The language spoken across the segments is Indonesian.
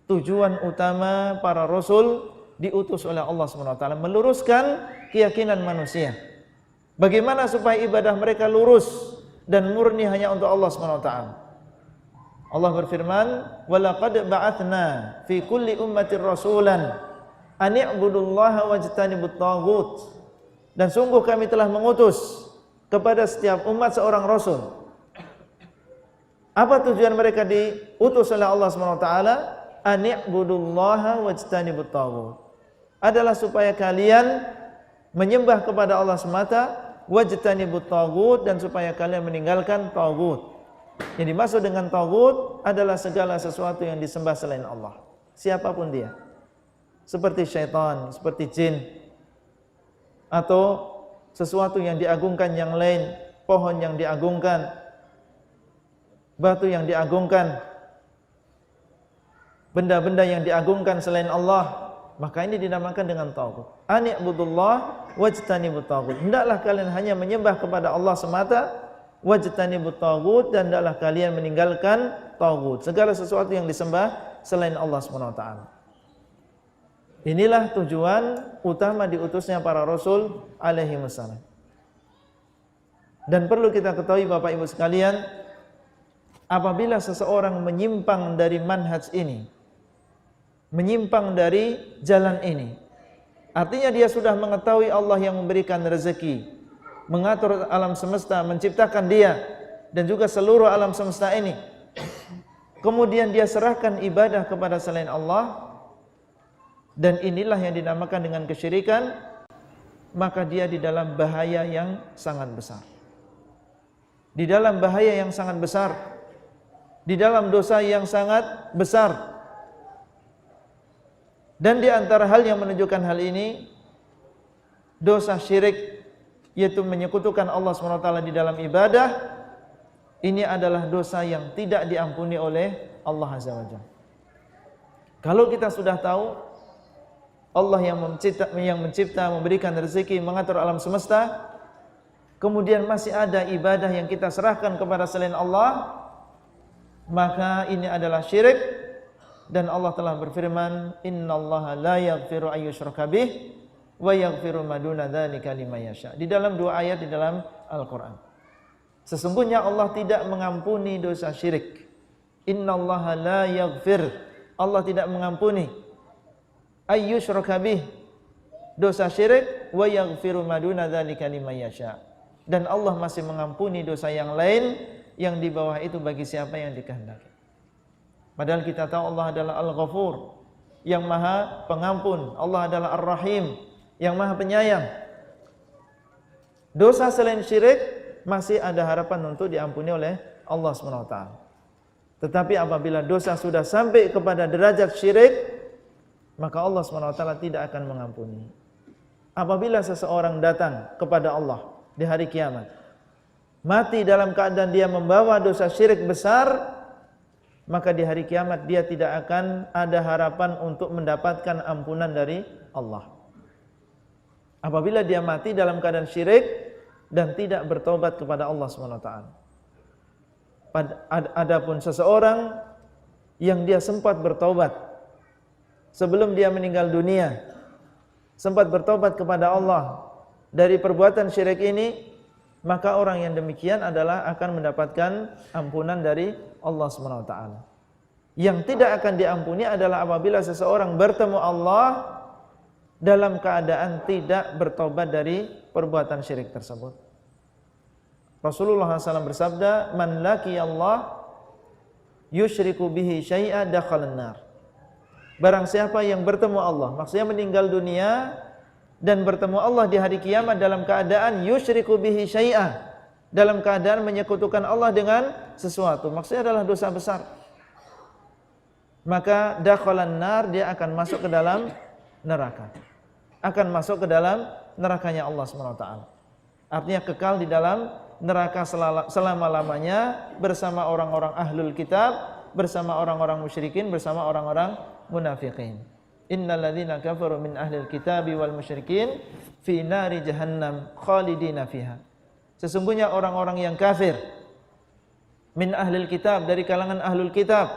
tujuan utama para rasul diutus oleh Allah SWT, meluruskan keyakinan manusia. Bagaimana supaya ibadah mereka lurus dan murni hanya untuk Allah SWT. Allah berfirman, "Walaqad ba'atsna fi kulli ummatin rasulan an i'budullaha wajtanibut taghut." Dan sungguh kami telah mengutus kepada setiap umat seorang rasul. Apa tujuan mereka diutus oleh Allah SWT? An i'budullaha wajtanibut taghut. Adalah supaya kalian menyembah kepada Allah semata, wajtanibut taghut, dan supaya kalian meninggalkan taghut. Yang dimaksud dengan taghut adalah segala sesuatu yang disembah selain Allah, siapapun dia. Seperti syaitan, seperti jin, atau sesuatu yang diagungkan yang lain, pohon yang diagungkan, batu yang diagungkan, benda-benda yang diagungkan selain Allah, maka ini dinamakan dengan taghut. Ani'budullah wajtanibut taghut. Hendaklah kalian hanya menyembah kepada Allah semata, wajtanibut taghut, dan hendaklah kalian meninggalkan taghut, segala sesuatu yang disembah selain Allah SWT. Inilah tujuan utama diutusnya para rasul alaihi wassalam. Dan perlu kita ketahui Bapak Ibu sekalian, apabila seseorang menyimpang dari manhaj ini, menyimpang dari jalan ini, artinya dia sudah mengetahui Allah yang memberikan rezeki, mengatur alam semesta, menciptakan dia dan juga seluruh alam semesta ini. Kemudian dia serahkan ibadah kepada selain Allah, dan inilah yang dinamakan dengan kesyirikan, maka dia di dalam bahaya yang sangat besar. Di dalam bahaya yang sangat besar, di dalam dosa yang sangat besar. Dan di antara hal yang menunjukkan hal ini, dosa syirik, yaitu menyekutukan Allah SWT di dalam ibadah, ini adalah dosa yang tidak diampuni oleh Allah Azza wa Jalla. Kalau kita sudah tahu Allah yang mencipta, memberikan rezeki, mengatur alam semesta, kemudian masih ada ibadah yang kita serahkan kepada selain Allah, maka ini adalah syirik. Dan Allah telah berfirman, "Innallaha la yaghfiru ayyushraka bih wa yaghfiru ma duna dzalika liman yasha." Di dalam dua ayat di dalam Al-Qur'an. Sesungguhnya Allah tidak mengampuni dosa syirik. Innallaha la yaghfir. Allah tidak mengampuni ayyushraka bih, dosa syirik, wa yaghfiru ma duna dzalika liman yasha. Dan Allah masih mengampuni dosa yang lain yang di bawah itu bagi siapa yang dikehendaki. Padahal kita tahu Allah adalah Al-Ghafur, yang maha pengampun. Allah adalah Ar-Rahim, yang maha penyayang. Dosa selain syirik masih ada harapan untuk diampuni oleh Allah SWT. Tetapi apabila dosa sudah sampai kepada derajat syirik, maka Allah SWT tidak akan mengampuni. Apabila seseorang datang kepada Allah di hari kiamat, mati dalam keadaan dia membawa dosa syirik besar, maka di hari kiamat dia tidak akan ada harapan untuk mendapatkan ampunan dari Allah. Apabila dia mati dalam keadaan syirik dan tidak bertobat kepada Allah SWT. Adapun seseorang yang dia sempat bertobat sebelum dia meninggal dunia, sempat bertobat kepada Allah dari perbuatan syirik ini, maka orang yang demikian adalah akan mendapatkan ampunan dari Allah SWT. Yang tidak akan diampuni adalah apabila seseorang bertemu Allah dalam keadaan tidak bertobat dari perbuatan syirik tersebut. Rasulullah SAW bersabda, "Man laki Allah yusyriku bihi syai'a dakhalan nar." Barang siapa yang bertemu Allah, maksudnya meninggal dunia dan bertemu Allah di hari kiamat dalam keadaan yusyriku bihi syai'a, dalam keadaan menyekutukan Allah dengan sesuatu, maksudnya adalah dosa besar, maka dakhalan nar, dia akan masuk ke dalam neraka, akan masuk ke dalam nerakanya Allah SWT. Artinya kekal di dalam neraka selama-lamanya bersama orang-orang ahlul kitab, bersama orang-orang musyrikin, bersama orang-orang munafiqin. Innal ladzina kafaru min ahlil kitabi wal musyrikin fi nari jahannam khalidina fiha. Sesungguhnya orang-orang yang kafir min ahlil kitab, dari kalangan ahlul kitab,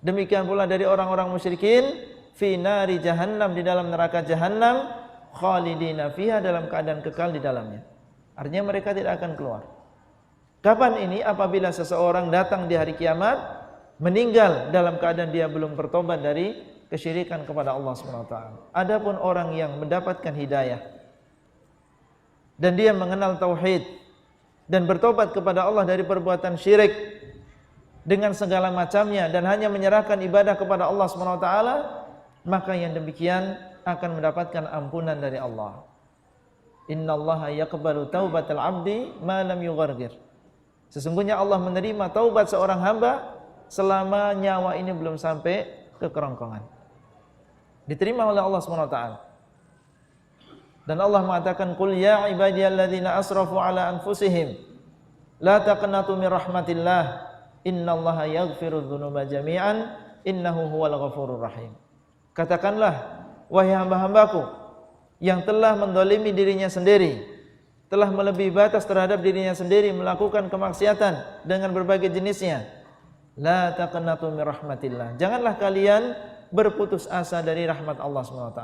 Demikian pula dari orang-orang musyrikin fi nari jahannam, di dalam neraka jahannam, khalidina fiha, dalam keadaan kekal di dalamnya. Artinya mereka tidak akan keluar. Kapan ini? Apabila seseorang datang di hari kiamat meninggal dalam keadaan dia belum bertobat dari kesyirikan kepada Allah SWT. Adapun orang yang mendapatkan hidayah dan dia mengenal tauhid dan bertobat kepada Allah dari perbuatan syirik dengan segala macamnya dan hanya menyerahkan ibadah kepada Allah SWT, maka yang demikian akan mendapatkan ampunan dari Allah. Innallaha yaqbalu taubatal abdi ma lam yughargir. Sesungguhnya Allah menerima taubat seorang hamba selama nyawa ini belum sampai ke kerongkongan. Diterima oleh Allah SWT. Dan Allah mengatakan, "Qul ya ibadiyalladzina asrafu ala anfusihim la taqnatu min rahmatillah. Innallaha yaghfiru dzunuba jami'an innahu huwal ghafurur rahim." Katakanlah, wahai hamba-hambaku yang telah mendolimi dirinya sendiri, telah melebihi batas terhadap dirinya sendiri, melakukan kemaksiatan dengan berbagai jenisnya, la taqnatu min rahmatillah. Janganlah kalian berputus asa dari rahmat Allah SWT.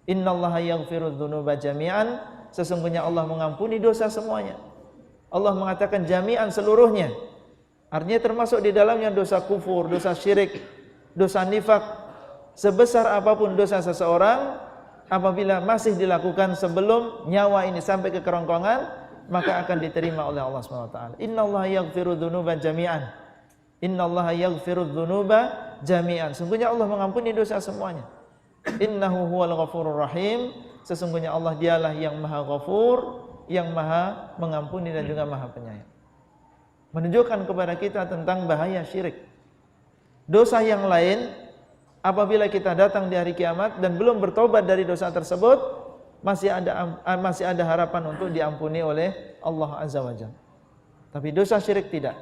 Innallaha yaghfiru dzunuba jami'an, sesungguhnya Allah mengampuni dosa semuanya. Allah mengatakan jami'an, seluruhnya. Artinya termasuk di dalamnya dosa kufur, dosa syirik, dosa nifak. Sebesar apapun dosa seseorang, apabila masih dilakukan sebelum nyawa ini sampai ke kerongkongan, maka akan diterima oleh Allah SWT. Innallaha yaghfiru dzunuba jami'an. Innallaha yaghfiru dzunuba jami'an. Sesungguhnya Allah mengampuni dosa semuanya. Innahu huwal ghafurur rahim. Sesungguhnya Allah dialah yang maha ghafur, yang maha mengampuni dan juga maha penyayang. Menunjukkan kepada kita tentang bahaya syirik. Dosa yang lain, apabila kita datang di hari kiamat dan belum bertobat dari dosa tersebut, masih ada harapan untuk diampuni oleh Allah Azza wa Jalla. Tapi dosa syirik tidak.